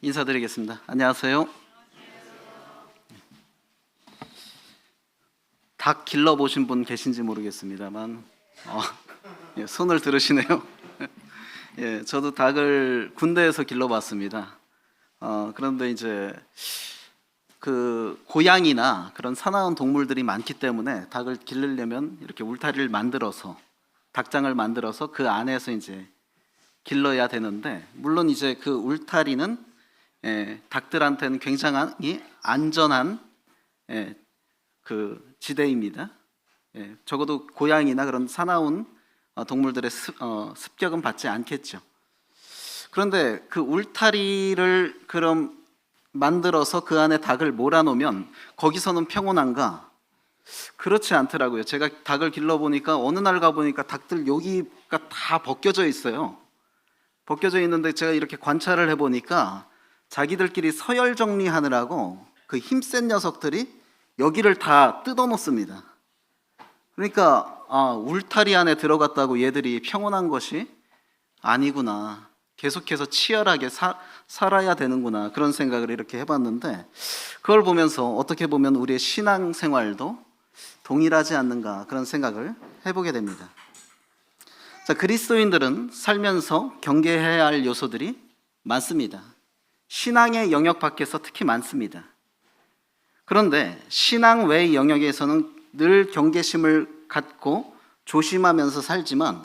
인사드리겠습니다. 안녕하세요. 닭 길러보신 분 계신지 모르겠습니다만 손을 들으시네요. 저도 닭을 군대에서 길러봤습니다. 그런데 이제 그 고양이나 그런 사나운 동물들이 많기 때문에 닭을 기르려면 이렇게 울타리를 만들어서 닭장을 만들어서 그 안에서 이제 길러야 되는데, 물론 이제 그 울타리는 닭들한테는 굉장히 안전한 그 지대입니다. 적어도 고양이나 그런 사나운 동물들의 습격은 받지 않겠죠. 그런데 그 울타리를 그럼 만들어서 그 안에 닭을 몰아놓으면 거기서는 평온한가? 그렇지 않더라고요. 제가 닭을 길러보니까 어느 날 가보니까 닭들 여기가 다 벗겨져 있어요. 벗겨져 있는데 제가 이렇게 관찰을 해보니까 자기들끼리 서열 정리하느라고 그 힘센 녀석들이 여기를 다 뜯어놓습니다. 그러니까 울타리 안에 들어갔다고 얘들이 평온한 것이 아니구나, 계속해서 치열하게 살아야 되는구나, 그런 생각을 이렇게 해봤는데, 그걸 보면서 어떻게 보면 우리의 신앙생활도 동일하지 않는가, 그런 생각을 해보게 됩니다. 자, 그리스도인들은 살면서 경계해야 할 요소들이 많습니다. 신앙의 영역 밖에서 특히 많습니다. 그런데 신앙 외의 영역에서는 늘 경계심을 갖고 조심하면서 살지만,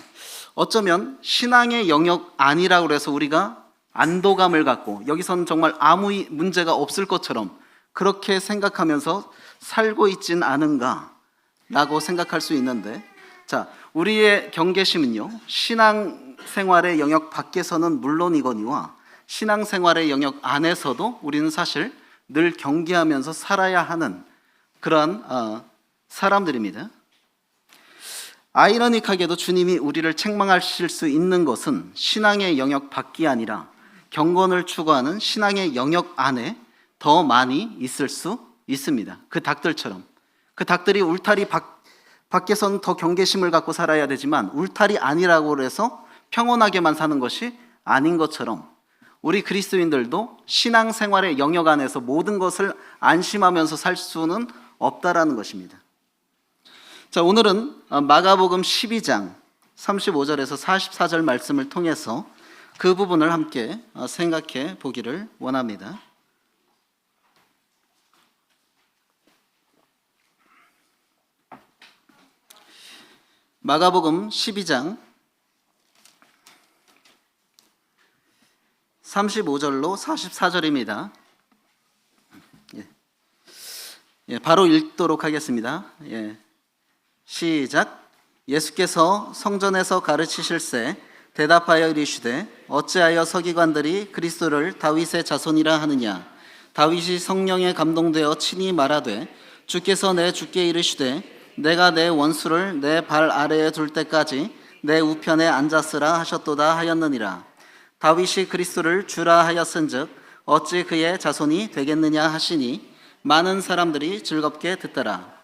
어쩌면 신앙의 영역 아니라고 해서 우리가 안도감을 갖고 여기서는 정말 아무 문제가 없을 것처럼 그렇게 생각하면서 살고 있진 않은가 라고 생각할 수 있는데, 자, 우리의 경계심은요, 신앙생활의 영역 밖에서는 물론이거니와 신앙생활의 영역 안에서도 우리는 사실 늘 경계하면서 살아야 하는 그러한 사람들입니다. 아이러니하게도 주님이 우리를 책망하실 수 있는 것은 신앙의 영역 밖이 아니라 경건을 추구하는 신앙의 영역 안에 더 많이 있을 수 있습니다. 그 닭들처럼. 그 닭들이 울타리 밖에서는 더 경계심을 갖고 살아야 되지만 울타리 아니라고 해서 평온하게만 사는 것이 아닌 것처럼, 우리 그리스도인들도 신앙생활의 영역 안에서 모든 것을 안심하면서 살 수는 없다라는 것입니다. 자, 오늘은 마가복음 12장 35절에서 44절 말씀을 통해서 그 부분을 함께 생각해 보기를 원합니다. 마가복음 12장 35절로 44절입니다. 바로 읽도록 하겠습니다. 시작. 예수께서 성전에서 가르치실새 대답하여 이르시되, 어찌하여 서기관들이 그리스도를 다윗의 자손이라 하느냐? 다윗이 성령에 감동되어 친히 말하되, 주께서 내 주께 이르시되 내가 내 원수를 내 발 아래에 둘 때까지 내 우편에 앉았으라 하셨도다 하였느니라. 다윗이 그리스도를 주라 하였은즉 어찌 그의 자손이 되겠느냐 하시니 많은 사람들이 즐겁게 듣더라.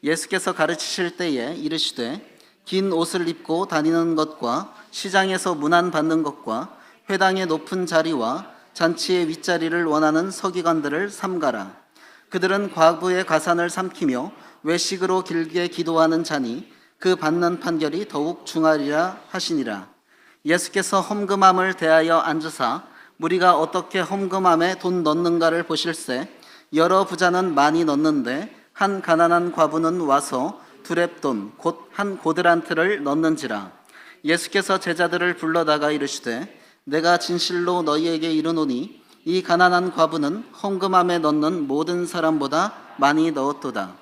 예수께서 가르치실 때에 이르시되, 긴 옷을 입고 다니는 것과 시장에서 문안받는 것과 회당의 높은 자리와 잔치의 윗자리를 원하는 서기관들을 삼가라. 그들은 과부의 가산을 삼키며 외식으로 길게 기도하는 자니 그 받는 판결이 더욱 중하리라 하시니라. 예수께서 험금함을 대하여 앉으사 무리가 어떻게 험금함에 돈 넣는가를 보실새, 여러 부자는 많이 넣는데 한 가난한 과부는 와서 두렙돈 곧 한 고드란트를 넣는지라. 예수께서 제자들을 불러다가 이르시되, 내가 진실로 너희에게 이르노니 이 가난한 과부는 험금함에 넣는 모든 사람보다 많이 넣었도다.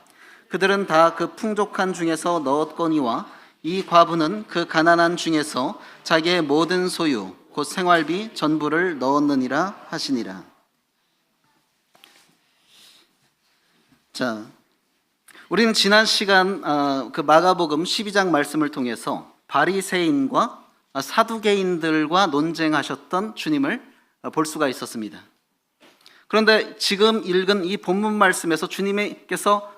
그들은 다 그 풍족한 중에서 넣었거니와 이 과부는 그 가난한 중에서 자기의 모든 소유 곧 생활비 전부를 넣었느니라 하시니라. 자, 우리는 지난 시간 그 마가복음 12장 말씀을 통해서 바리새인과 사두개인들과 논쟁하셨던 주님을 볼 수가 있었습니다. 그런데 지금 읽은 이 본문 말씀에서 주님께서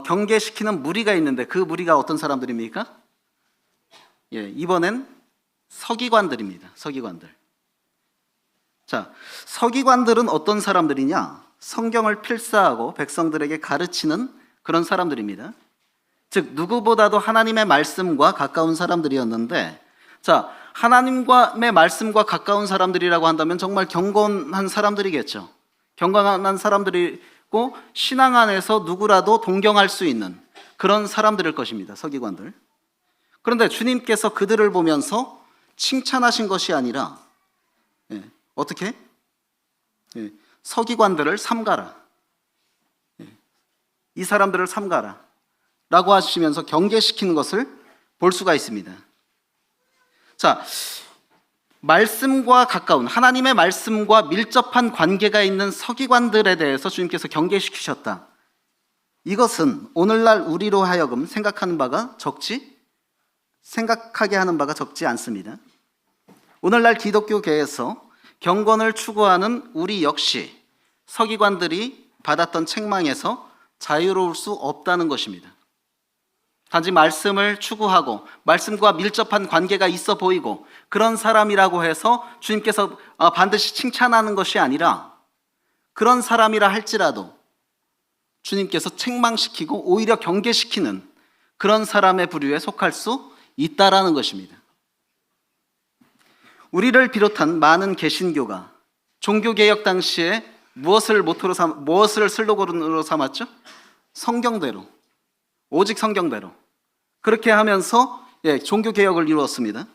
경계시키는 무리가 있는데, 그 무리가 어떤 사람들입니까? 이번엔 서기관들입니다. 서기관들. 자, 서기관들은 어떤 사람들이냐? 성경을 필사하고 백성들에게 가르치는 그런 사람들입니다. 즉 누구보다도 하나님의 말씀과 가까운 사람들이었는데, 자, 하나님의 말씀과 가까운 사람들이라고 한다면 정말 경건한 사람들이겠죠. 경건한 사람들이고 신앙 안에서 누구라도 동경할 수 있는 그런 사람들일 것입니다. 서기관들. 그런데 주님께서 그들을 보면서 칭찬하신 것이 아니라 어떻게? 서기관들을 삼가라. 이 사람들을 삼가라 라고 하시면서 경계시키는 것을 볼 수가 있습니다. 자, 말씀과 가까운 하나님의 말씀과 밀접한 관계가 있는 서기관들에 대해서 주님께서 경계시키셨다. 이것은 오늘날 우리로 하여금 생각하게 하는 바가 적지 않습니다. 오늘날 기독교계에서 경건을 추구하는 우리 역시 서기관들이 받았던 책망에서 자유로울 수 없다는 것입니다. 단지 말씀을 추구하고 말씀과 밀접한 관계가 있어 보이고 그런 사람이라고 해서 주님께서 반드시 칭찬하는 것이 아니라, 그런 사람이라 할지라도 주님께서 책망시키고 오히려 경계시키는 그런 사람의 부류에 속할 수 있다라는 것입니다. 우리를 비롯한 많은 개신교가 종교개혁 당시에 무엇을 슬로건으로 삼았죠? 성경대로, 오직 성경대로. 그렇게 하면서 종교개혁을 이루었습니다.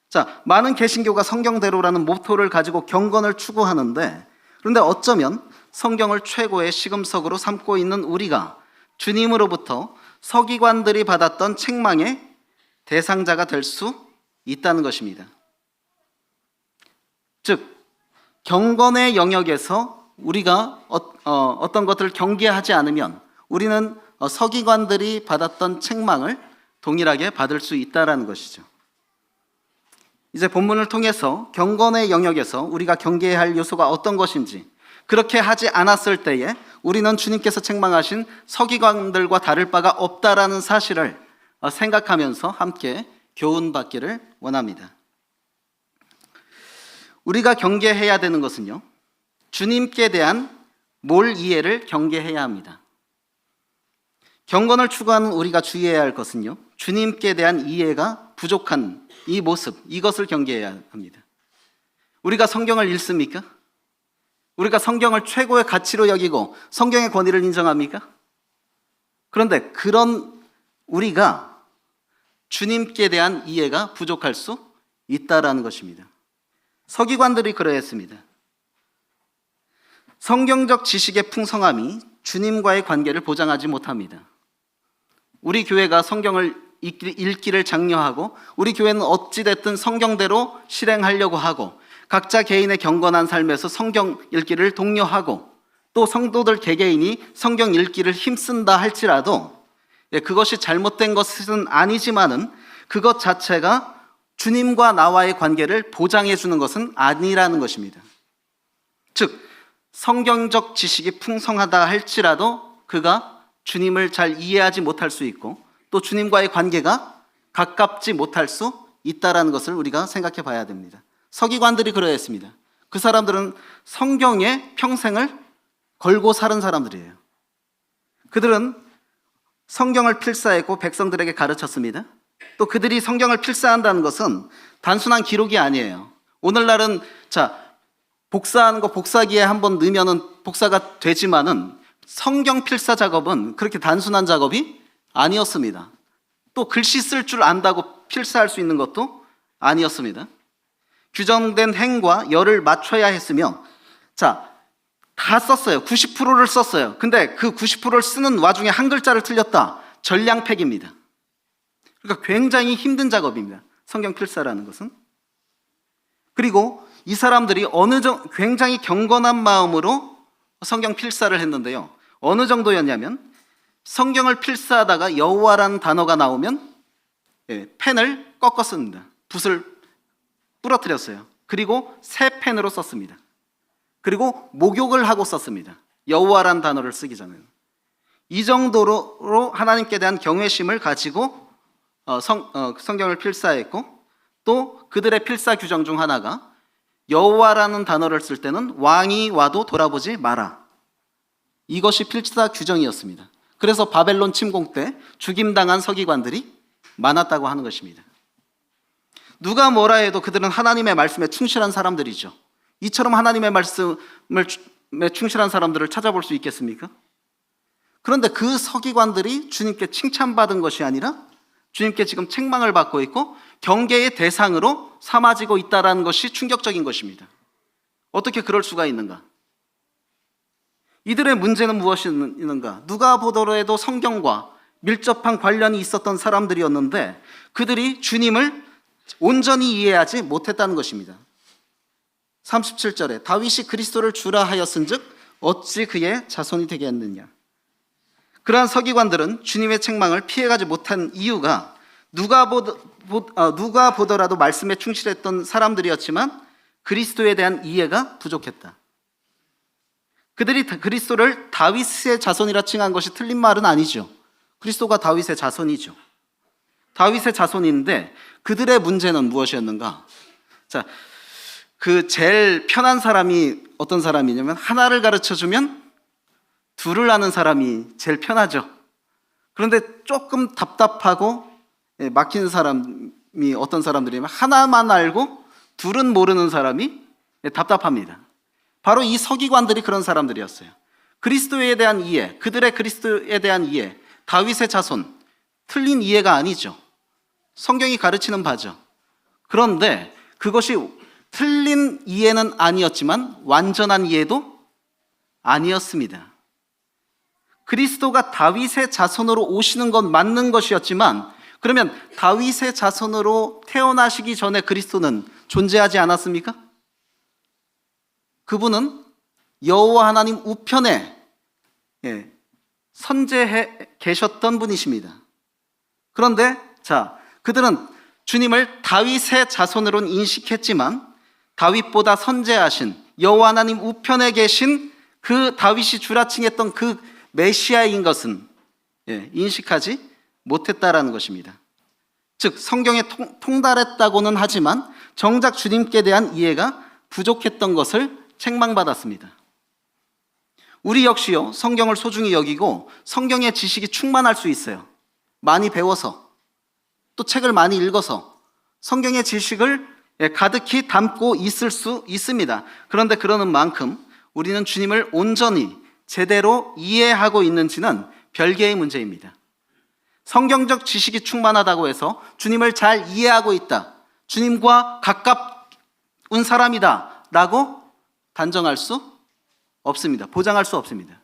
자, 많은 개신교가 성경대로라는 모토를 가지고 경건을 추구하는데, 그런데 어쩌면 성경을 최고의 시금석으로 삼고 있는 우리가 주님으로부터 서기관들이 받았던 책망의 대상자가 될 수 있다는 것입니다. 즉, 경건의 영역에서 우리가 어떤 것들을 경계하지 않으면 우리는 서기관들이 받았던 책망을 동일하게 받을 수 있다는 것이죠. 이제 본문을 통해서 경건의 영역에서 우리가 경계해야 할 요소가 어떤 것인지, 그렇게 하지 않았을 때에 우리는 주님께서 책망하신 서기관들과 다를 바가 없다라는 사실을 생각하면서 함께 교훈받기를 원합니다. 우리가 경계해야 되는 것은요, 주님께 대한 몰이해를 경계해야 합니다. 경건을 추구하는 우리가 주의해야 할 것은요, 주님께 대한 이해가 부족한 이 모습, 이것을 경계해야 합니다. 우리가 성경을 읽습니까? 우리가 성경을 최고의 가치로 여기고 성경의 권위를 인정합니까? 그런데 그런 우리가 주님께 대한 이해가 부족할 수 있다라는 것입니다. 서기관들이 그러했습니다. 성경적 지식의 풍성함이 주님과의 관계를 보장하지 못합니다. 우리 교회가 성경을 읽기를 장려하고 우리 교회는 어찌됐든 성경대로 실행하려고 하고 각자 개인의 경건한 삶에서 성경 읽기를 독려하고 또 성도들 개개인이 성경 읽기를 힘쓴다 할지라도 그것이 잘못된 것은 아니지만은 그것 자체가 주님과 나와의 관계를 보장해 주는 것은 아니라는 것입니다. 즉, 성경적 지식이 풍성하다 할지라도 그가 주님을 잘 이해하지 못할 수 있고 또 주님과의 관계가 가깝지 못할 수 있다는 것을 우리가 생각해 봐야 됩니다. 서기관들이 그러했습니다. 그 사람들은 성경에 평생을 걸고 사는 사람들이에요. 그들은 성경을 필사했고 백성들에게 가르쳤습니다. 또 그들이 성경을 필사한다는 것은 단순한 기록이 아니에요. 오늘날은 복사하는 거 복사기에 한번 넣으면은 복사가 되지만은 성경 필사 작업은 그렇게 단순한 작업이 아니었습니다. 또 글씨 쓸 줄 안다고 필사할 수 있는 것도 아니었습니다. 규정된 행과 열을 맞춰야 했으며, 다 썼어요. 90%를 썼어요. 근데 그 90%를 쓰는 와중에 한 글자를 틀렸다. 전량팩입니다. 그러니까 굉장히 힘든 작업입니다. 성경 필사라는 것은. 그리고 이 사람들이 굉장히 경건한 마음으로 성경 필사를 했는데요. 어느 정도였냐면 성경을 필사하다가 여호와라는 단어가 나오면 펜을 꺾었습니다. 붓을 부러뜨렸어요. 그리고 새 펜으로 썼습니다. 그리고 목욕을 하고 썼습니다. 여호와라는 단어를 쓰기 전에는. 이 정도로 하나님께 대한 경외심을 가지고 성경을 필사했고, 또 그들의 필사 규정 중 하나가 여호와라는 단어를 쓸 때는 왕이 와도 돌아보지 마라. 이것이 필사 규정이었습니다. 그래서 바벨론 침공 때 죽임당한 서기관들이 많았다고 하는 것입니다. 누가 뭐라 해도 그들은 하나님의 말씀에 충실한 사람들이죠. 이처럼 하나님의 말씀에 충실한 사람들을 찾아볼 수 있겠습니까? 그런데 그 서기관들이 주님께 칭찬받은 것이 아니라 주님께 지금 책망을 받고 있고 경계의 대상으로 삼아지고 있다는 것이 충격적인 것입니다. 어떻게 그럴 수가 있는가? 이들의 문제는 무엇이 있는가? 누가 보더라도 성경과 밀접한 관련이 있었던 사람들이었는데 그들이 주님을 온전히 이해하지 못했다는 것입니다. 37절에 다윗이 그리스도를 주라 하였은즉 어찌 그의 자손이 되겠느냐. 그러한 서기관들은 주님의 책망을 피해가지 못한 이유가 누가 보더라도 말씀에 충실했던 사람들이었지만 그리스도에 대한 이해가 부족했다. 그들이 그리스도를 다윗의 자손이라 칭한 것이 틀린 말은 아니죠. 그리스도가 다윗의 자손이죠. 다윗의 자손인데 그들의 문제는 무엇이었는가? 자, 그 제일 편한 사람이 어떤 사람이냐면 하나를 가르쳐주면 둘을 아는 사람이 제일 편하죠. 그런데 조금 답답하고 막히는 사람이 어떤 사람들이냐면 하나만 알고 둘은 모르는 사람이 답답합니다. 바로 이 서기관들이 그런 사람들이었어요. 그리스도에 대한 이해, 그들의 그리스도에 대한 이해, 다윗의 자손, 틀린 이해가 아니죠. 성경이 가르치는 바죠. 그런데 그것이 틀린 이해는 아니었지만 완전한 이해도 아니었습니다. 그리스도가 다윗의 자손으로 오시는 건 맞는 것이었지만 그러면 다윗의 자손으로 태어나시기 전에 그리스도는 존재하지 않았습니까? 그분은 여호와 하나님 우편에 선재해 계셨던 분이십니다. 그런데 그들은 주님을 다윗의 자손으로는 인식했지만 다윗보다 선재하신 여호와 하나님 우편에 계신 그 다윗이 주라칭했던 그 메시아인 것은 인식하지 못했다라는 것입니다. 즉 성경에 통달했다고는 하지만 정작 주님께 대한 이해가 부족했던 것을 책망받았습니다. 우리 역시요 성경을 소중히 여기고 성경의 지식이 충만할 수 있어요. 많이 배워서 또 책을 많이 읽어서 성경의 지식을 가득히 담고 있을 수 있습니다. 그런데 그러는 만큼 우리는 주님을 온전히 제대로 이해하고 있는지는 별개의 문제입니다. 성경적 지식이 충만하다고 해서 주님을 잘 이해하고 있다, 주님과 가까운 사람이다 라고 단정할 수 없습니다. 보장할 수 없습니다.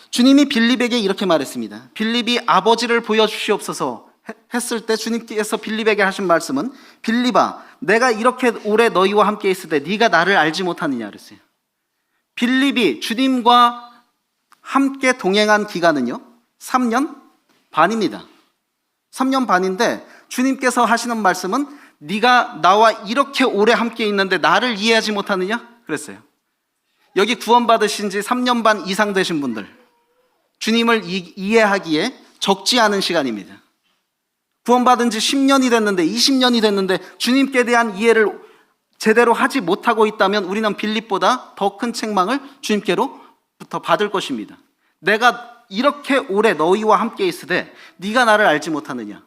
주님이 빌립에게 이렇게 말했습니다. 빌립이 아버지를 보여주시옵소서 했을 때 주님께서 빌립에게 하신 말씀은 빌립아 내가 이렇게 오래 너희와 함께 있을 때 네가 나를 알지 못하느냐 그랬어요. 빌립이 주님과 함께 동행한 기간은요 3년 반입니다. 3년 반인데 주님께서 하시는 말씀은 네가 나와 이렇게 오래 함께 있는데 나를 이해하지 못하느냐 그랬어요. 여기 구원받으신 지 3년 반 이상 되신 분들 주님을 이해하기에 적지 않은 시간입니다. 구원받은 지 10년이 됐는데 20년이 됐는데 주님께 대한 이해를 제대로 하지 못하고 있다면 우리는 빌립보다 더 큰 책망을 주님께로부터 받을 것입니다. 내가 이렇게 오래 너희와 함께 있으되 네가 나를 알지 못하느냐.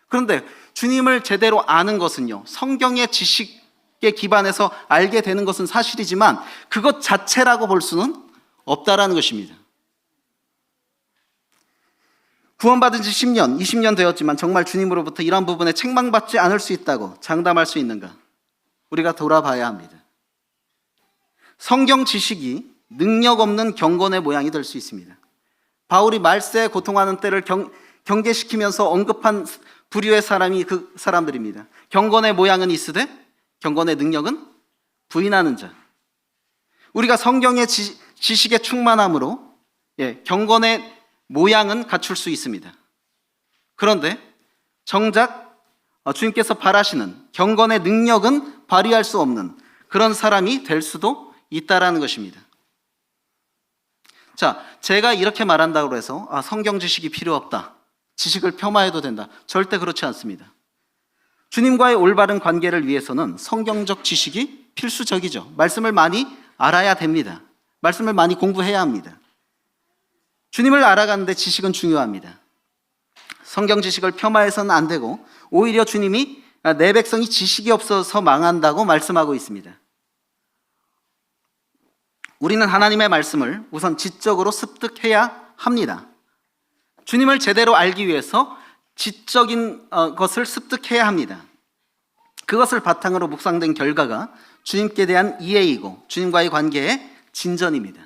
그런데 주님을 제대로 아는 것은요 성경의 지식에 기반해서 알게 되는 것은 사실이지만 그것 자체라고 볼 수는 없다라는 것입니다. 구원받은 지 10년, 20년 되었지만 정말 주님으로부터 이런 부분에 책망받지 않을 수 있다고 장담할 수 있는가? 우리가 돌아봐야 합니다. 성경 지식이 능력 없는 경건의 모양이 될 수 있습니다. 바울이 말세에 고통하는 때를 경계시키면서 언급한 부류의 사람이 그 사람들입니다. 경건의 모양은 있으되 경건의 능력은 부인하는 자. 우리가 성경의 지식에 충만함으로 경건의 모양은 갖출 수 있습니다. 그런데 정작 주님께서 바라시는 경건의 능력은 발휘할 수 없는 그런 사람이 될 수도 있다라는 것입니다. 제가 이렇게 말한다고 해서 성경 지식이 필요 없다, 지식을 폄하해도 된다, 절대 그렇지 않습니다. 주님과의 올바른 관계를 위해서는 성경적 지식이 필수적이죠. 말씀을 많이 알아야 됩니다. 말씀을 많이 공부해야 합니다. 주님을 알아가는데 지식은 중요합니다. 성경 지식을 폄하해서는 안 되고 오히려 주님이 내 백성이 지식이 없어서 망한다고 말씀하고 있습니다. 우리는 하나님의 말씀을 우선 지적으로 습득해야 합니다. 주님을 제대로 알기 위해서 지적인 것을 습득해야 합니다. 그것을 바탕으로 묵상된 결과가 주님께 대한 이해이고 주님과의 관계의 진전입니다.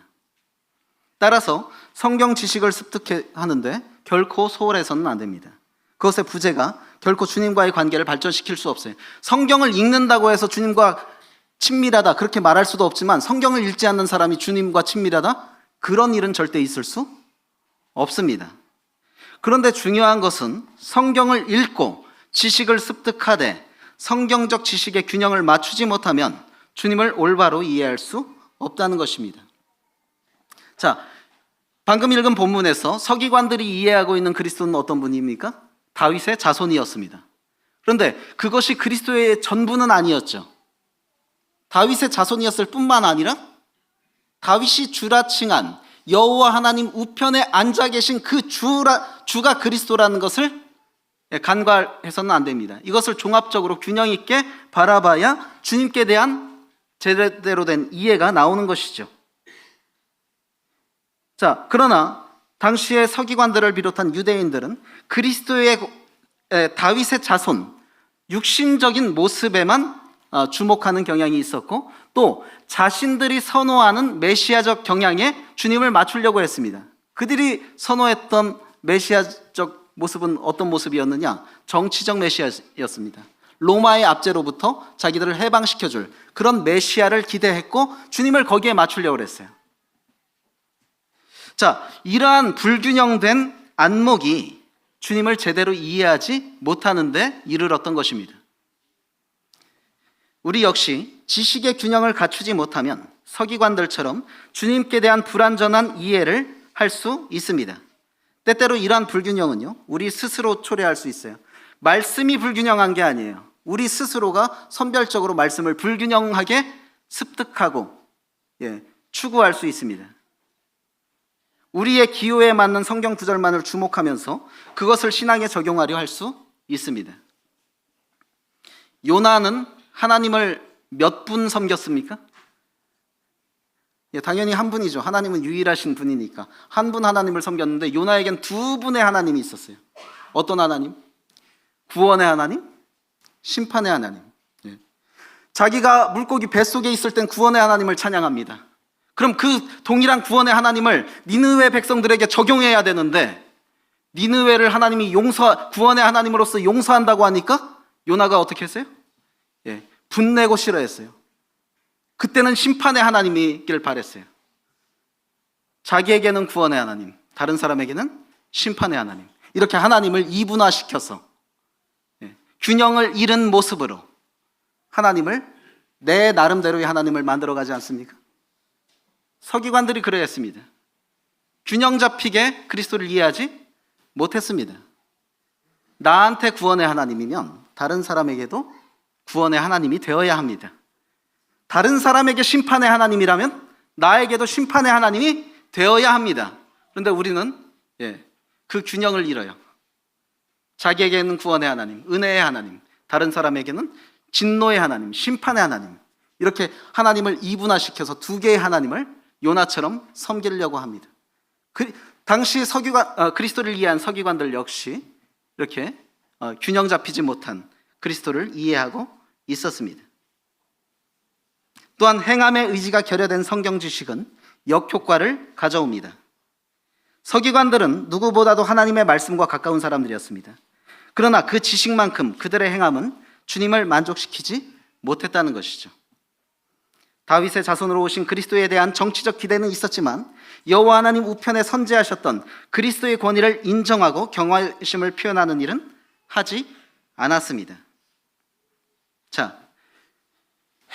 따라서 성경 지식을 습득해야 하는데 결코 소홀해서는 안 됩니다. 그것의 부재가 결코 주님과의 관계를 발전시킬 수 없어요. 성경을 읽는다고 해서 주님과 친밀하다 그렇게 말할 수도 없지만 성경을 읽지 않는 사람이 주님과 친밀하다? 그런 일은 절대 있을 수 없습니다. 그런데 중요한 것은 성경을 읽고 지식을 습득하되 성경적 지식의 균형을 맞추지 못하면 주님을 올바로 이해할 수 없다는 것입니다. 자, 방금 읽은 본문에서 서기관들이 이해하고 있는 그리스도는 어떤 분입니까? 다윗의 자손이었습니다. 그런데 그것이 그리스도의 전부는 아니었죠. 다윗의 자손이었을 뿐만 아니라 다윗이 주라 칭한 여호와 하나님 우편에 앉아 계신 그 주가 그리스도라는 것을 간과해서는 안 됩니다. 이것을 종합적으로 균형 있게 바라봐야 주님께 대한 제대로 된 이해가 나오는 것이죠. 자, 그러나 당시의 서기관들을 비롯한 유대인들은 그리스도의 다윗의 자손, 육신적인 모습에만 주목하는 경향이 있었고 또 자신들이 선호하는 메시아적 경향에 주님을 맞추려고 했습니다. 그들이 선호했던 메시아적 모습은 어떤 모습이었느냐? 정치적 메시아였습니다. 로마의 압제로부터 자기들을 해방시켜줄 그런 메시아를 기대했고 주님을 거기에 맞추려고 했어요. 자, 이러한 불균형된 안목이 주님을 제대로 이해하지 못하는 데 이르렀던 것입니다. 우리 역시 지식의 균형을 갖추지 못하면 서기관들처럼 주님께 대한 불완전한 이해를 할 수 있습니다. 때때로 이러한 불균형은요, 우리 스스로 초래할 수 있어요. 말씀이 불균형한 게 아니에요. 우리 스스로가 선별적으로 말씀을 불균형하게 습득하고 추구할 수 있습니다. 우리의 기호에 맞는 성경 구절만을 주목하면서 그것을 신앙에 적용하려 할 수 있습니다. 요나는 하나님을 몇 분 섬겼습니까? 당연히 한 분이죠. 하나님은 유일하신 분이니까 한 분 하나님을 섬겼는데 요나에겐 두 분의 하나님이 있었어요. 어떤 하나님? 구원의 하나님, 심판의 하나님. 자기가 물고기 뱃속에 있을 땐 구원의 하나님을 찬양합니다. 그럼 그 동일한 구원의 하나님을 니느웨 백성들에게 적용해야 되는데 니느웨를 하나님이 구원의 하나님으로서 용서한다고 하니까 요나가 어떻게 했어요? 분내고 싫어했어요. 그때는 심판의 하나님이길 바랬어요. 자기에게는 구원의 하나님, 다른 사람에게는 심판의 하나님. 이렇게 하나님을 이분화시켜서 균형을 잃은 모습으로 하나님을 내 나름대로의 하나님을 만들어가지 않습니까? 서기관들이 그러했습니다. 균형 잡히게 그리스도를 이해하지 못했습니다. 나한테 구원의 하나님이면 다른 사람에게도 구원의 하나님이 되어야 합니다. 다른 사람에게 심판의 하나님이라면 나에게도 심판의 하나님이 되어야 합니다. 그런데 우리는 그 균형을 잃어요. 자기에게는 구원의 하나님, 은혜의 하나님, 다른 사람에게는 진노의 하나님, 심판의 하나님, 이렇게 하나님을 이분화시켜서 두 개의 하나님을 요나처럼 섬기려고 합니다. 당시 그리스도를 이해한 서기관들 역시 이렇게 균형 잡히지 못한 그리스도를 이해하고 있었습니다. 또한 행함의 의지가 결여된 성경 지식은 역효과를 가져옵니다. 서기관들은 누구보다도 하나님의 말씀과 가까운 사람들이었습니다. 그러나 그 지식만큼 그들의 행함은 주님을 만족시키지 못했다는 것이죠. 다윗의 자손으로 오신 그리스도에 대한 정치적 기대는 있었지만 여호와 하나님 우편에 선지하셨던 그리스도의 권위를 인정하고 경외심을 표현하는 일은 하지 않았습니다. 자,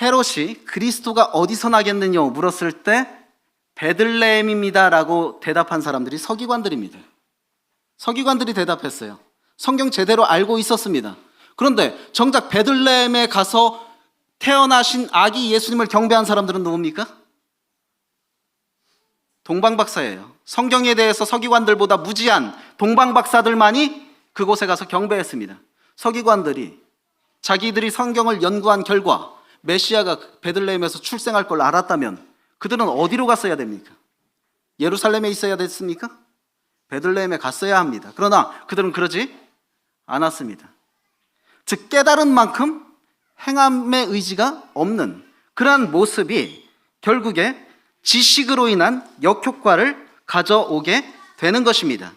헤롯이 그리스도가 어디서 나겠느냐 물었을 때 베들레헴입니다라고 대답한 사람들이 서기관들입니다. 서기관들이 대답했어요. 성경 제대로 알고 있었습니다. 그런데 정작 베들레헴에 가서 태어나신 아기 예수님을 경배한 사람들은 누굽니까? 동방박사예요. 성경에 대해서 서기관들보다 무지한 동방박사들만이 그곳에 가서 경배했습니다. 서기관들이 자기들이 성경을 연구한 결과 메시아가 베들레헴에서 출생할 걸 알았다면 그들은 어디로 갔어야 됩니까? 예루살렘에 있어야 됐습니까? 베들레헴에 갔어야 합니다. 그러나 그들은 그러지 않았습니다. 즉 깨달은 만큼 행함의 의지가 없는 그러한 모습이 결국에 지식으로 인한 역효과를 가져오게 되는 것입니다.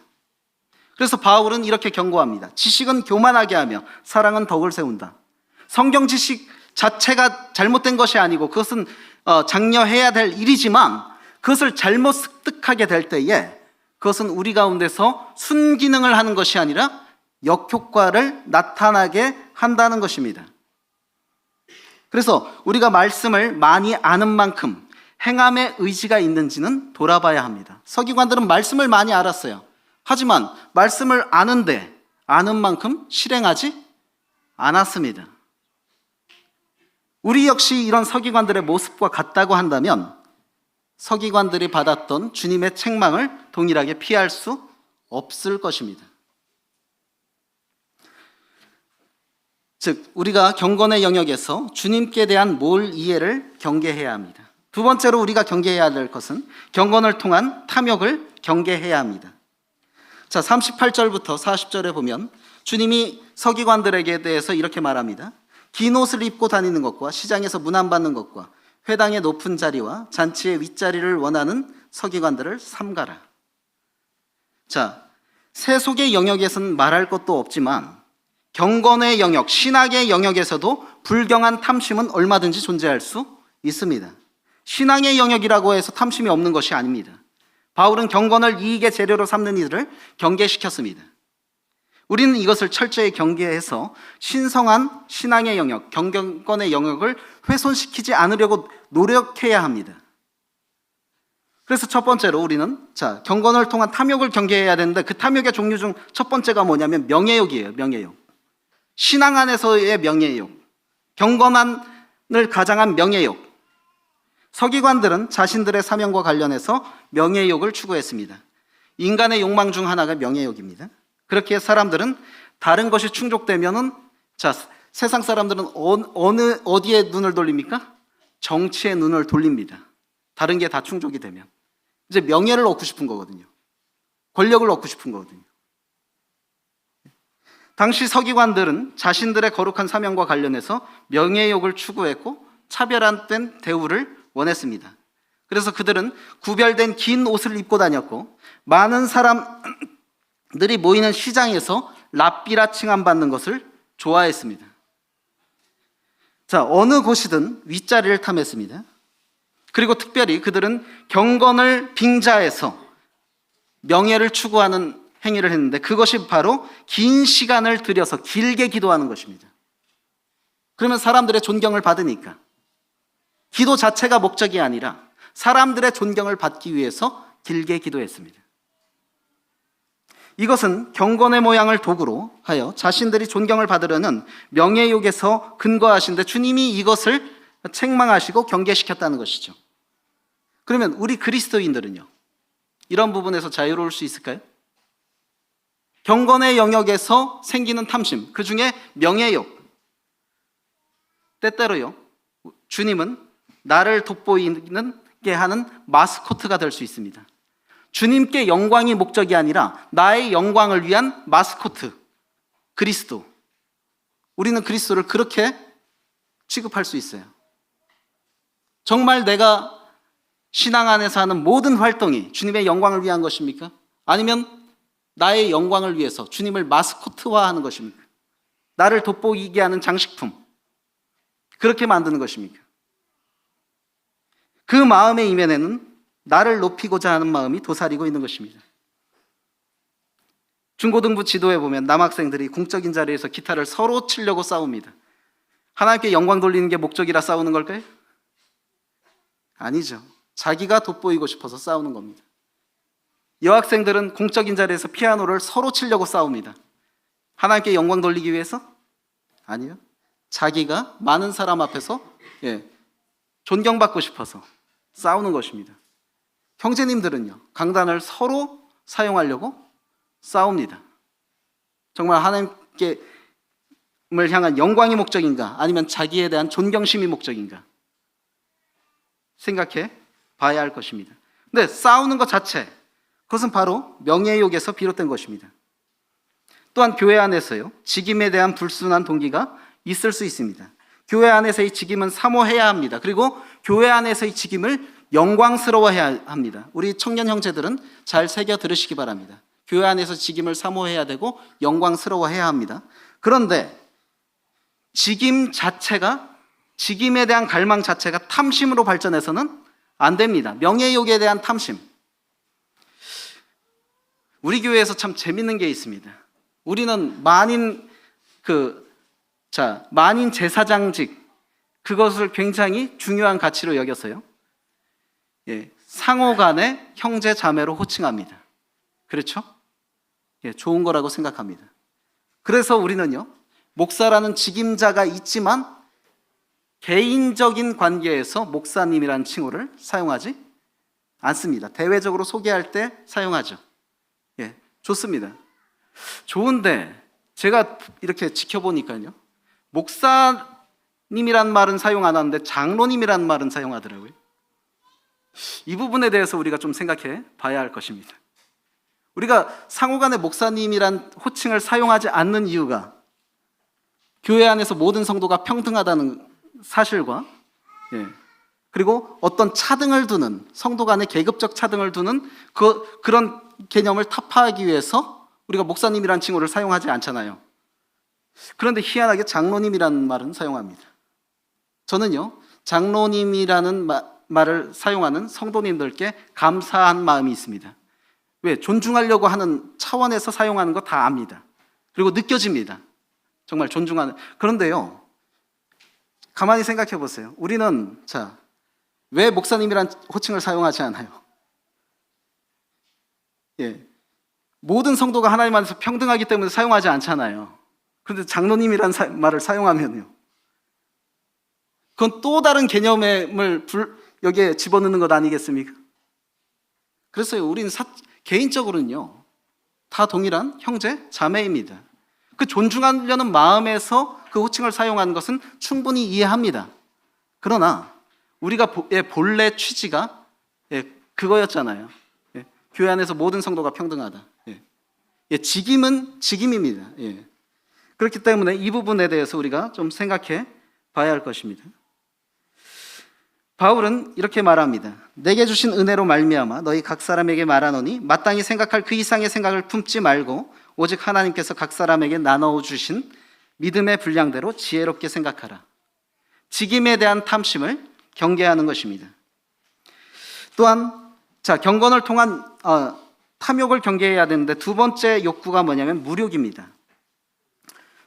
그래서 바울은 이렇게 경고합니다. 지식은 교만하게 하며 사랑은 덕을 세운다. 성경 지식 자체가 잘못된 것이 아니고 그것은 장려해야 될 일이지만 그것을 잘못 습득하게 될 때에 그것은 우리 가운데서 순기능을 하는 것이 아니라 역효과를 나타나게 한다는 것입니다. 그래서 우리가 말씀을 많이 아는 만큼 행함의 의지가 있는지는 돌아봐야 합니다. 서기관들은 말씀을 많이 알았어요. 하지만 말씀을 아는데 아는 만큼 실행하지 않았습니다. 우리 역시 이런 서기관들의 모습과 같다고 한다면 서기관들이 받았던 주님의 책망을 동일하게 피할 수 없을 것입니다. 즉 우리가 경건의 영역에서 주님께 대한 몰 이해를 경계해야 합니다. 두 번째로 우리가 경계해야 될 것은 경건을 통한 탐욕을 경계해야 합니다. 자, 38절부터 40절에 보면 주님이 서기관들에게 대해서 이렇게 말합니다. 긴 옷을 입고 다니는 것과 시장에서 문안받는 것과 회당의 높은 자리와 잔치의 윗자리를 원하는 서기관들을 삼가라. 자, 세속의 영역에서는 말할 것도 없지만 경건의 영역, 신학의 영역에서도 불경한 탐심은 얼마든지 존재할 수 있습니다. 신앙의 영역이라고 해서 탐심이 없는 것이 아닙니다. 바울은 경건을 이익의 재료로 삼는 이들을 경계시켰습니다. 우리는 이것을 철저히 경계해서 신성한 신앙의 영역, 경건의 영역을 훼손시키지 않으려고 노력해야 합니다. 그래서 첫 번째로 우리는 경건을 통한 탐욕을 경계해야 되는데 그 탐욕의 종류 중 첫 번째가 뭐냐면 명예욕이에요. 명예욕. 신앙 안에서의 명예욕, 경건함을 가장한 명예욕. 서기관들은 자신들의 사명과 관련해서 명예욕을 추구했습니다. 인간의 욕망 중 하나가 명예욕입니다. 그렇게 사람들은 다른 것이 충족되면은 세상 사람들은 어디에 눈을 돌립니까? 정치에 눈을 돌립니다. 다른 게 다 충족이 되면 이제 명예를 얻고 싶은 거거든요. 권력을 얻고 싶은 거거든요. 당시 서기관들은 자신들의 거룩한 사명과 관련해서 명예욕을 추구했고 차별화된 대우를 원했습니다. 그래서 그들은 구별된 긴 옷을 입고 다녔고 많은 사람들이 모이는 시장에서 랍비라 칭함받는 것을 좋아했습니다. 자, 어느 곳이든 윗자리를 탐했습니다. 그리고 특별히 그들은 경건을 빙자해서 명예를 추구하는 행위를 했는데 그것이 바로 긴 시간을 들여서 길게 기도하는 것입니다. 그러면 사람들의 존경을 받으니까 기도 자체가 목적이 아니라 사람들의 존경을 받기 위해서 길게 기도했습니다. 이것은 경건의 모양을 도구로 하여 자신들이 존경을 받으려는 명예욕에서 근거하신데 주님이 이것을 책망하시고 경계시켰다는 것이죠. 그러면 우리 그리스도인들은요, 이런 부분에서 자유로울 수 있을까요? 경건의 영역에서 생기는 탐심, 그 중에 명예욕, 때때로요 주님은 나를 돋보이게 하는 마스코트가 될 수 있습니다. 주님께 영광이 목적이 아니라 나의 영광을 위한 마스코트, 그리스도. 우리는 그리스도를 그렇게 취급할 수 있어요. 정말 내가 신앙 안에서 하는 모든 활동이 주님의 영광을 위한 것입니까? 아니면 나의 영광을 위해서 주님을 마스코트화하는 것입니까? 나를 돋보이게 하는 장식품, 그렇게 만드는 것입니까? 그 마음의 이면에는 나를 높이고자 하는 마음이 도사리고 있는 것입니다. 중고등부 지도에 보면 남학생들이 공적인 자리에서 기타를 서로 치려고 싸웁니다. 하나님께 영광 돌리는 게 목적이라 싸우는 걸까요? 아니죠. 자기가 돋보이고 싶어서 싸우는 겁니다. 여학생들은 공적인 자리에서 피아노를 서로 치려고 싸웁니다. 하나님께 영광 돌리기 위해서? 아니요. 자기가 많은 사람 앞에서 존경받고 싶어서 싸우는 것입니다. 형제님들은요, 강단을 서로 사용하려고 싸웁니다. 정말 하나님께 을 향한 영광이 목적인가, 아니면 자기에 대한 존경심이 목적인가 생각해 봐야 할 것입니다. 근데 싸우는 것 자체, 그것은 바로 명예욕에서 비롯된 것입니다. 또한 교회 안에서요, 직임에 대한 불순한 동기가 있을 수 있습니다. 교회 안에서의 직임은 사모해야 합니다. 그리고 교회 안에서의 직임을 영광스러워해야 합니다. 우리 청년 형제들은 잘 새겨 들으시기 바랍니다. 교회 안에서 직임을 사모해야 되고 영광스러워해야 합니다. 그런데 직임에 대한 갈망 자체가 탐심으로 발전해서는 안 됩니다. 명예욕에 대한 탐심. 우리 교회에서 참 재밌는 게 있습니다. 우리는 만인 제사장직, 그것을 굉장히 중요한 가치로 여겨서요, 상호 간에 형제 자매로 호칭합니다. 그렇죠? 좋은 거라고 생각합니다. 그래서 우리는요, 목사라는 직임자가 있지만 개인적인 관계에서 목사님이라는 칭호를 사용하지 않습니다. 대외적으로 소개할 때 사용하죠. 좋습니다. 좋은데 제가 이렇게 지켜보니까요, 목사님이란 말은 사용 안 하는데 장로님이란 말은 사용하더라고요. 이 부분에 대해서 우리가 좀 생각해 봐야 할 것입니다. 우리가 상호간에 목사님이란 호칭을 사용하지 않는 이유가 교회 안에서 모든 성도가 평등하다는 사실과 그리고 어떤 차등을 두는, 성도 간의 계급적 차등을 두는 그런 개념을 타파하기 위해서 우리가 목사님이란 칭호를 사용하지 않잖아요. 그런데 희한하게 장로님이라는 말은 사용합니다. 저는요, 장로님이라는 말을 사용하는 성도님들께 감사한 마음이 있습니다. 왜? 존중하려고 하는 차원에서 사용하는 거 다 압니다. 그리고 느껴집니다. 정말 존중하는. 그런데요, 가만히 생각해 보세요. 우리는 왜 목사님이란 호칭을 사용하지 않아요? 모든 성도가 하나님 안에서 평등하기 때문에 사용하지 않잖아요. 그런데 장로님이란 말을 사용하면요, 그건 또 다른 개념을 여기에 집어넣는 것 아니겠습니까? 그래서 우리는 개인적으로는요, 다 동일한 형제, 자매입니다. 그 존중하려는 마음에서 그 호칭을 사용하는 것은 충분히 이해합니다. 그러나 우리가 본래 취지가 그거였잖아요. 교회 안에서 모든 성도가 평등하다. 직임은 직임입니다. 그렇기 때문에 이 부분에 대해서 우리가 좀 생각해 봐야 할 것입니다. 바울은 이렇게 말합니다. 내게 주신 은혜로 말미암아 너희 각 사람에게 말하노니 마땅히 생각할 그 이상의 생각을 품지 말고 오직 하나님께서 각 사람에게 나눠 주신 믿음의 분량대로 지혜롭게 생각하라. 직임에 대한 탐심을 경계하는 것입니다. 또한 경건을 통한 탐욕을 경계해야 되는데, 두 번째 욕구가 뭐냐면 무욕입니다.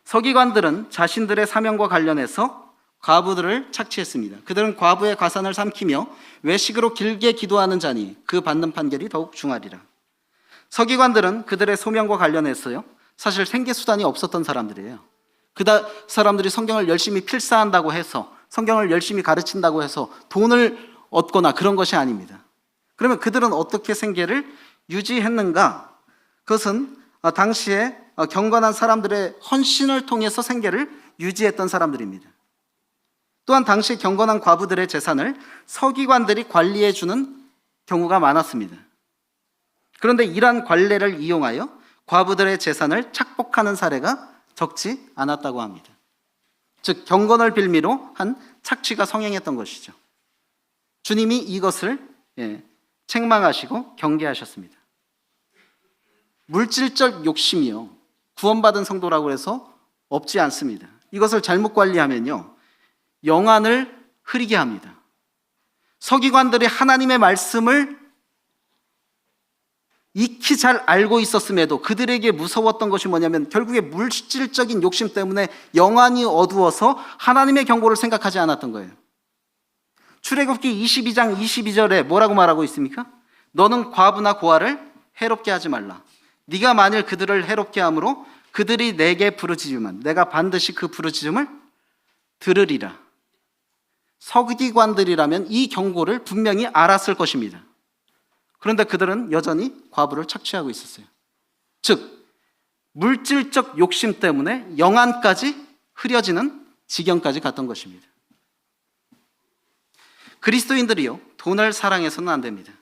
서기관들은 자신들의 사명과 관련해서 과부들을 착취했습니다. 그들은 과부의 가산을 삼키며 외식으로 길게 기도하는 자니 그 받는 판결이 더욱 중하리라. 서기관들은 그들의 소명과 관련해서요, 사실 생계수단이 없었던 사람들이에요. 사람들이 성경을 열심히 필사한다고 해서, 성경을 열심히 가르친다고 해서 돈을 얻거나 그런 것이 아닙니다. 그러면 그들은 어떻게 생계를 유지했는가? 그것은 당시에 경건한 사람들의 헌신을 통해서 생계를 유지했던 사람들입니다. 또한 당시 경건한 과부들의 재산을 서기관들이 관리해 주는 경우가 많았습니다. 그런데 이러한 관례를 이용하여 과부들의 재산을 착복하는 사례가 적지 않았다고 합니다. 즉 경건을 빌미로 한 착취가 성행했던 것이죠. 주님이 이것을 책망하시고 경계하셨습니다. 물질적 욕심이요, 구원받은 성도라고 해서 없지 않습니다. 이것을 잘못 관리하면요, 영안을 흐리게 합니다. 서기관들이 하나님의 말씀을 익히 잘 알고 있었음에도 그들에게 무서웠던 것이 뭐냐면 결국에 물질적인 욕심 때문에 영안이 어두워서 하나님의 경고를 생각하지 않았던 거예요. 출애굽기 22장 22절에 뭐라고 말하고 있습니까? 너는 과부나 고아를 해롭게 하지 말라. 네가 만일 그들을 해롭게 함으로 그들이 내게 부르짖으면 내가 반드시 그 부르짖음을 들으리라. 서기관들이라면 이 경고를 분명히 알았을 것입니다. 그런데 그들은 여전히 과부를 착취하고 있었어요. 즉 물질적 욕심 때문에 영안까지 흐려지는 지경까지 갔던 것입니다. 그리스도인들이요, 돈을 사랑해서는 안 됩니다.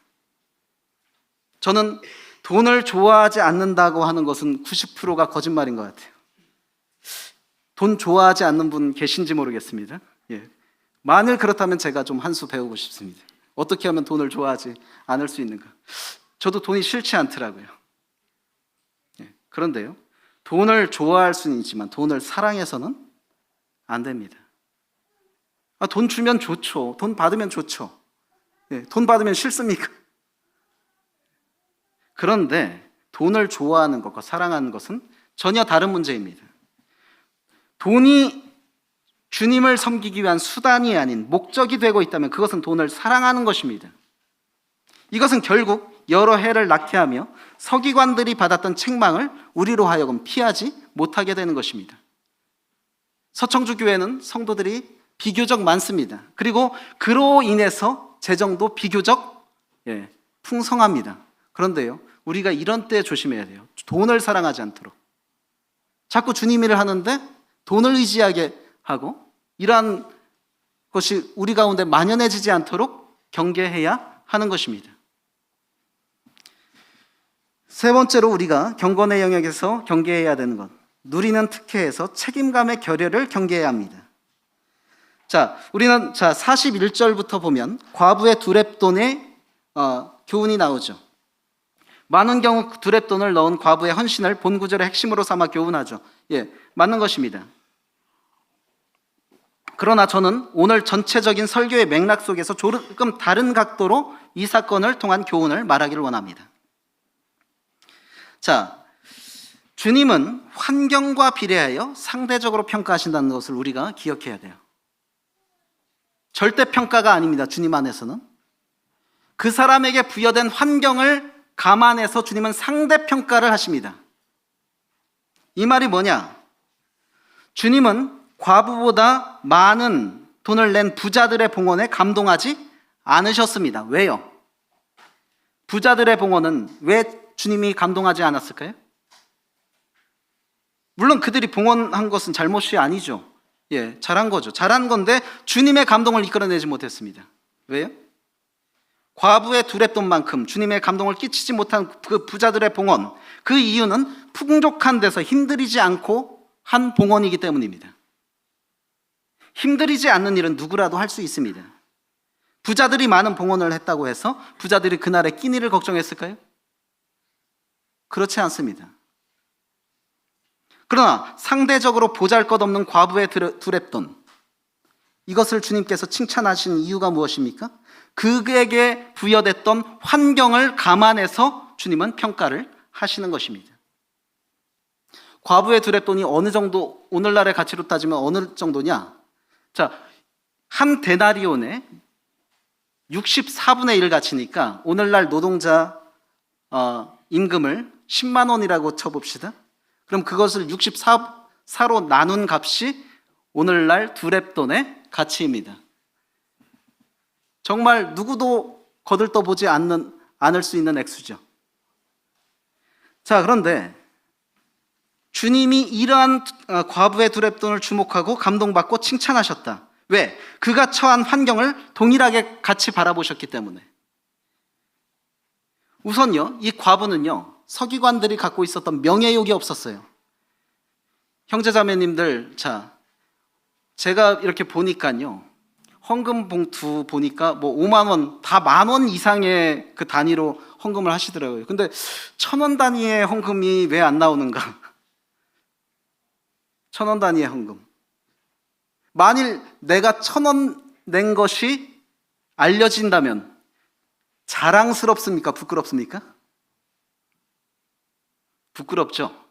저는 돈을 좋아하지 않는다고 하는 것은 90%가 거짓말인 것 같아요. 돈 좋아하지 않는 분 계신지 모르겠습니다. 예. 만일 그렇다면 제가 좀 한 수 배우고 싶습니다. 어떻게 하면 돈을 좋아하지 않을 수 있는가? 저도 돈이 싫지 않더라고요. 예. 그런데요, 돈을 좋아할 수는 있지만 돈을 사랑해서는 안 됩니다. 돈 주면 좋죠. 돈 받으면 좋죠. 예. 돈 받으면 싫습니까? 그런데 돈을 좋아하는 것과 사랑하는 것은 전혀 다른 문제입니다. 돈이 주님을 섬기기 위한 수단이 아닌 목적이 되고 있다면 그것은 돈을 사랑하는 것입니다. 이것은 결국 여러 해를 낳게 하며 서기관들이 받았던 책망을 우리로 하여금 피하지 못하게 되는 것입니다. 서청주 교회는 성도들이 비교적 많습니다. 그리고 그로 인해서 재정도 비교적 풍성합니다. 그런데요, 우리가 이런 때 조심해야 돼요. 돈을 사랑하지 않도록. 자꾸 주님 일을 하는데 돈을 의지하게 하고 이러한 것이 우리 가운데 만연해지지 않도록 경계해야 하는 것입니다. 세 번째로 우리가 경건의 영역에서 경계해야 되는 것, 누리는 특혜에서 책임감의 결여를 경계해야 합니다. 우리는 41절부터 보면 과부의 두렙돈의 교훈이 나오죠. 많은 경우 두렙돈을 넣은 과부의 헌신을 본 구절의 핵심으로 삼아 교훈하죠. 맞는 것입니다. 그러나 저는 오늘 전체적인 설교의 맥락 속에서 조금 다른 각도로 이 사건을 통한 교훈을 말하기를 원합니다. 주님은 환경과 비례하여 상대적으로 평가하신다는 것을 우리가 기억해야 돼요. 절대 평가가 아닙니다. 주님 안에서는 그 사람에게 부여된 환경을 감안해서 주님은 상대 평가를 하십니다. 이 말이 뭐냐? 주님은 과부보다 많은 돈을 낸 부자들의 봉헌에 감동하지 않으셨습니다. 왜요? 부자들의 봉헌은 왜 주님이 감동하지 않았을까요? 물론 그들이 봉헌한 것은 잘못이 아니죠. 잘한 거죠. 잘한 건데 주님의 감동을 이끌어내지 못했습니다. 왜요? 과부의 두렙돈만큼 주님의 감동을 끼치지 못한 그 부자들의 봉헌, 그 이유는 풍족한 데서 힘들이지 않고 한 봉헌이기 때문입니다. 힘들이지 않는 일은 누구라도 할 수 있습니다. 부자들이 많은 봉헌을 했다고 해서 부자들이 그날의 끼니를 걱정했을까요? 그렇지 않습니다. 그러나 상대적으로 보잘것없는 과부의 두렙돈, 이것을 주님께서 칭찬하신 이유가 무엇입니까? 그에게 부여됐던 환경을 감안해서 주님은 평가를 하시는 것입니다. 과부의 두렙돈이 어느 정도, 오늘날의 가치로 따지면 어느 정도냐? 한 데나리온에 64분의 1 가치니까 오늘날 노동자 임금을 10만 원이라고 쳐봅시다. 그럼 그것을 64로 나눈 값이 오늘날 두렙돈의 가치입니다. 정말 누구도 거들떠보지 않을 수 있는 액수죠. 그런데 주님이 이러한 과부의 두렙돈을 주목하고 감동받고 칭찬하셨다. 왜? 그가 처한 환경을 동일하게 같이 바라보셨기 때문에. 우선요, 이 과부는요, 서기관들이 갖고 있었던 명예욕이 없었어요. 형제자매님들, 제가 이렇게 보니까요, 헌금 봉투 보니까 5만 원, 다 10,000원 이상의 그 단위로 헌금을 하시더라고요. 근데 1,000원 단위의 헌금이 왜 안 나오는가? 1,000원 단위의 헌금. 만일 내가 1,000원 낸 것이 알려진다면 자랑스럽습니까? 부끄럽습니까? 부끄럽죠.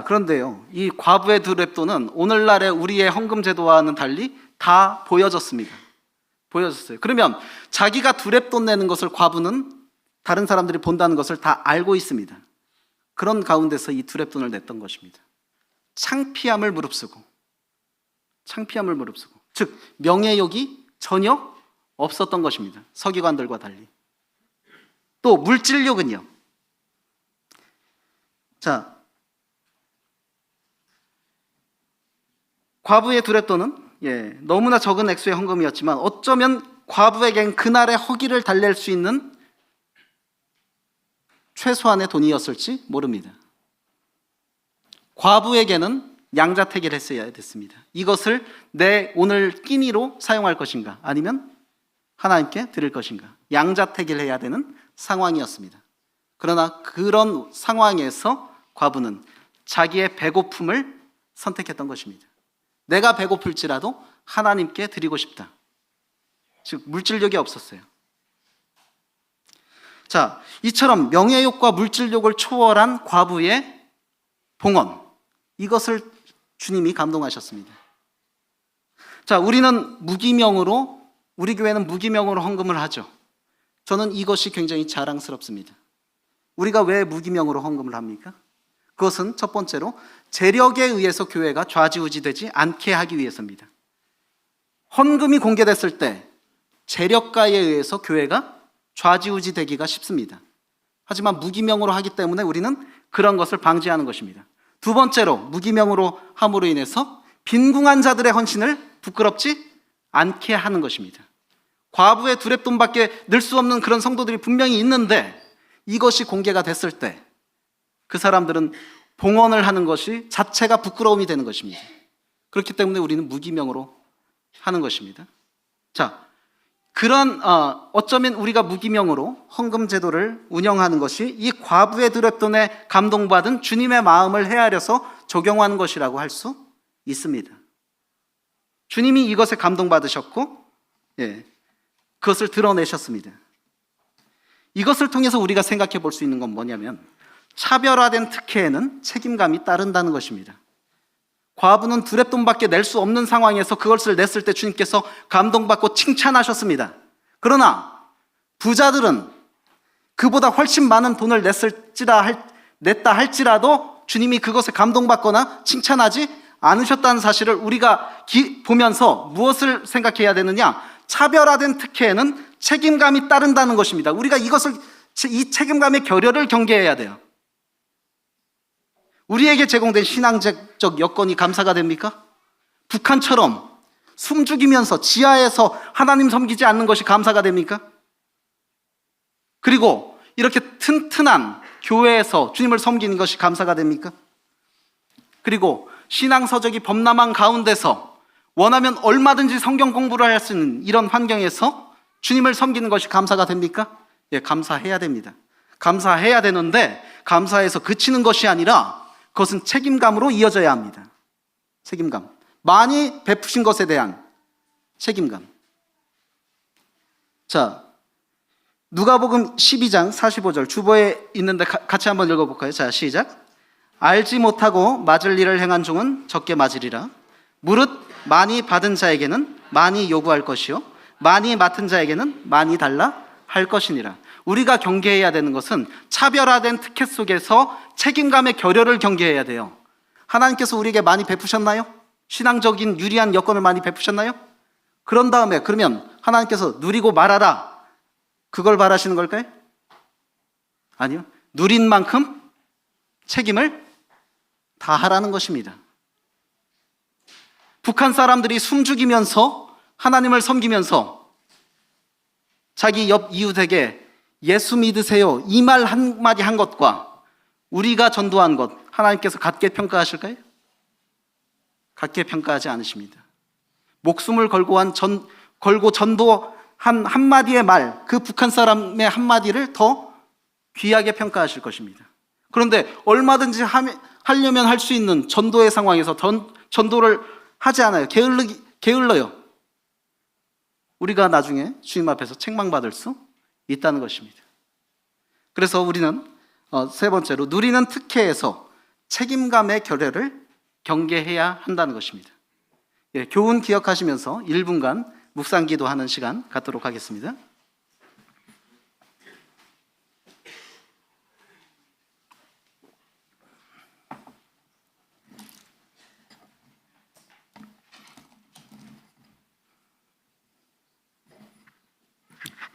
그런데요, 이 과부의 두렙돈은 오늘날의 우리의 헌금 제도와는 달리 다 보여졌습니다. 보여졌어요. 그러면 자기가 두렙돈 내는 것을 과부는 다른 사람들이 본다는 것을 다 알고 있습니다. 그런 가운데서 이 두렙돈을 냈던 것입니다. 창피함을 무릅쓰고, 즉 명예욕이 전혀 없었던 것입니다. 서기관들과 달리. 또 물질욕은요. 자, 과부의 두렙돈은 너무나 적은 액수의 헌금이었지만 어쩌면 과부에겐 그날의 허기를 달랠 수 있는 최소한의 돈이었을지 모릅니다. 과부에게는 양자택일 했어야 됐습니다. 이것을 내 오늘 끼니로 사용할 것인가, 아니면 하나님께 드릴 것인가, 양자택일 해야 되는 상황이었습니다. 그러나 그런 상황에서 과부는 자기의 배고픔을 선택했던 것입니다. 내가 배고플지라도 하나님께 드리고 싶다. 즉 물질욕이 없었어요. 자, 이처럼 명예욕과 물질욕을 초월한 과부의 봉헌, 이것을 주님이 감동하셨습니다. 자, 우리 교회는 무기명으로 헌금을 하죠. 저는 이것이 굉장히 자랑스럽습니다. 우리가 왜 무기명으로 헌금을 합니까? 그것은 첫 번째로 재력에 의해서 교회가 좌지우지되지 않게 하기 위해서입니다. 헌금이 공개됐을 때 재력가에 의해서 교회가 좌지우지되기가 쉽습니다. 하지만 무기명으로 하기 때문에 우리는 그런 것을 방지하는 것입니다. 두 번째로 무기명으로 함으로 인해서 빈궁한 자들의 헌신을 부끄럽지 않게 하는 것입니다. 과부의 두렙돈밖에 늘 수 없는 그런 성도들이 분명히 있는데 이것이 공개가 됐을 때 그 사람들은 봉헌을 하는 것이 자체가 부끄러움이 되는 것입니다. 그렇기 때문에 우리는 무기명으로 하는 것입니다. 자, 그런 어쩌면 우리가 무기명으로 헌금 제도를 운영하는 것이 이 과부의 두렙돈에 감동받은 주님의 마음을 헤아려서 적용하는 것이라고 할 수 있습니다. 주님이 이것에 감동받으셨고 그것을 드러내셨습니다. 이것을 통해서 우리가 생각해 볼 수 있는 건 뭐냐면 차별화된 특혜에는 책임감이 따른다는 것입니다. 과부는 두렙돈밖에 낼 수 없는 상황에서 그것을 냈을 때 주님께서 감동받고 칭찬하셨습니다. 그러나 부자들은 그보다 훨씬 많은 돈을 냈다 할지라도 주님이 그것에 감동받거나 칭찬하지 않으셨다는 사실을 우리가 보면서 무엇을 생각해야 되느냐? 차별화된 특혜에는 책임감이 따른다는 것입니다. 우리가 이 책임감의 결여를 경계해야 돼요. 우리에게 제공된 신앙적 여건이 감사가 됩니까? 북한처럼 숨죽이면서 지하에서 하나님 섬기지 않는 것이 감사가 됩니까? 그리고 이렇게 튼튼한 교회에서 주님을 섬기는 것이 감사가 됩니까? 그리고 신앙서적이 범람한 가운데서 원하면 얼마든지 성경 공부를 할 수 있는 이런 환경에서 주님을 섬기는 것이 감사가 됩니까? 감사해야 됩니다. 감사해야 되는데 감사해서 그치는 것이 아니라 그것은 책임감으로 이어져야 합니다. 책임감. 많이 베푸신 것에 대한 책임감. 자, 누가복음 12장 45절 주보에 있는데 같이 한번 읽어볼까요? 자, 시작. 알지 못하고 맞을 일을 행한 종은 적게 맞으리라. 무릇 많이 받은 자에게는 많이 요구할 것이요 많이 맡은 자에게는 많이 달라 할 것이니라. 우리가 경계해야 되는 것은 차별화된 특혜 속에서 책임감의 결여를 경계해야 돼요. 하나님께서 우리에게 많이 베푸셨나요? 신앙적인 유리한 여건을 많이 베푸셨나요? 그런 다음에 그러면 하나님께서 누리고 말아라, 그걸 바라시는 걸까요? 아니요. 누린 만큼 책임을 다하라는 것입니다. 북한 사람들이 숨죽이면서 하나님을 섬기면서 자기 옆 이웃에게 예수 믿으세요 이 말 한마디 한 것과 우리가 전도한 것 하나님께서 같게 평가하실까요? 같게 평가하지 않으십니다. 목숨을 걸고 전도한 한마디의 말, 그 북한 사람의 한마디를 더 귀하게 평가하실 것입니다. 그런데 얼마든지 하려면 할 수 있는 전도의 상황에서 전도를 하지 않아요. 게을러요. 우리가 나중에 주님 앞에서 책망받을 수 있다는 것입니다. 그래서 우리는 세 번째로 누리는 특혜에서 책임감의 결여를 경계해야 한다는 것입니다. 교훈 기억하시면서 1분간 묵상 기도하는 시간 갖도록 하겠습니다.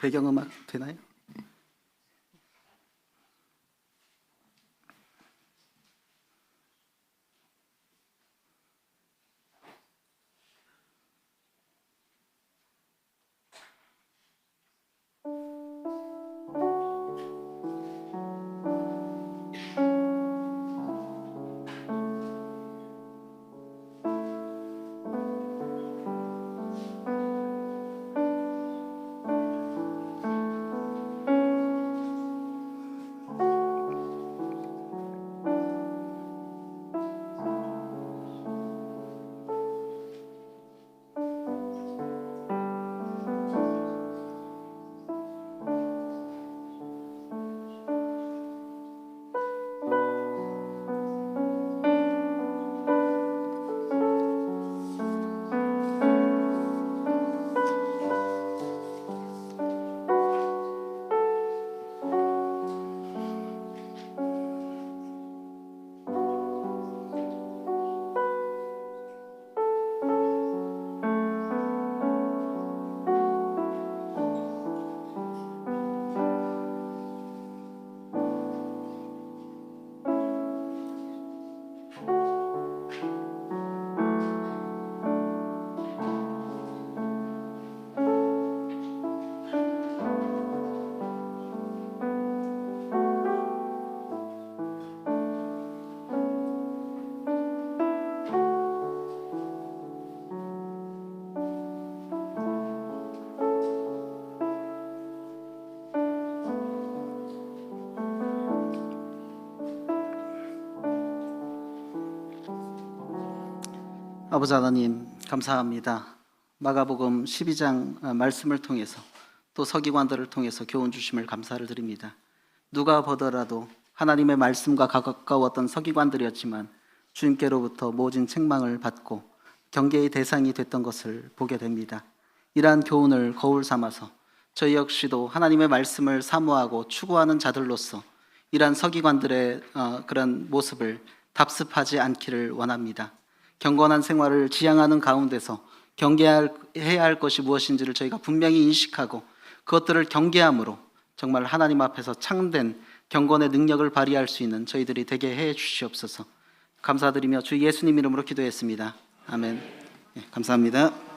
배경음악 되나요? 아버지 하나님 감사합니다. 마가복음 12장 말씀을 통해서 또 서기관들을 통해서 교훈 주심을 감사를 드립니다. 누가 보더라도 하나님의 말씀과 가까웠던 서기관들이었지만 주님께로부터 모진 책망을 받고 경계의 대상이 됐던 것을 보게 됩니다. 이러한 교훈을 거울 삼아서 저희 역시도 하나님의 말씀을 사모하고 추구하는 자들로서 이러한 서기관들의 그런 모습을 답습하지 않기를 원합니다. 경건한 생활을 지향하는 가운데서 경계해야 할 것이 무엇인지를 저희가 분명히 인식하고 그것들을 경계함으로 정말 하나님 앞에서 참된 경건의 능력을 발휘할 수 있는 저희들이 되게 해 주시옵소서. 감사드리며 주 예수님 이름으로 기도했습니다. 아멘. 감사합니다.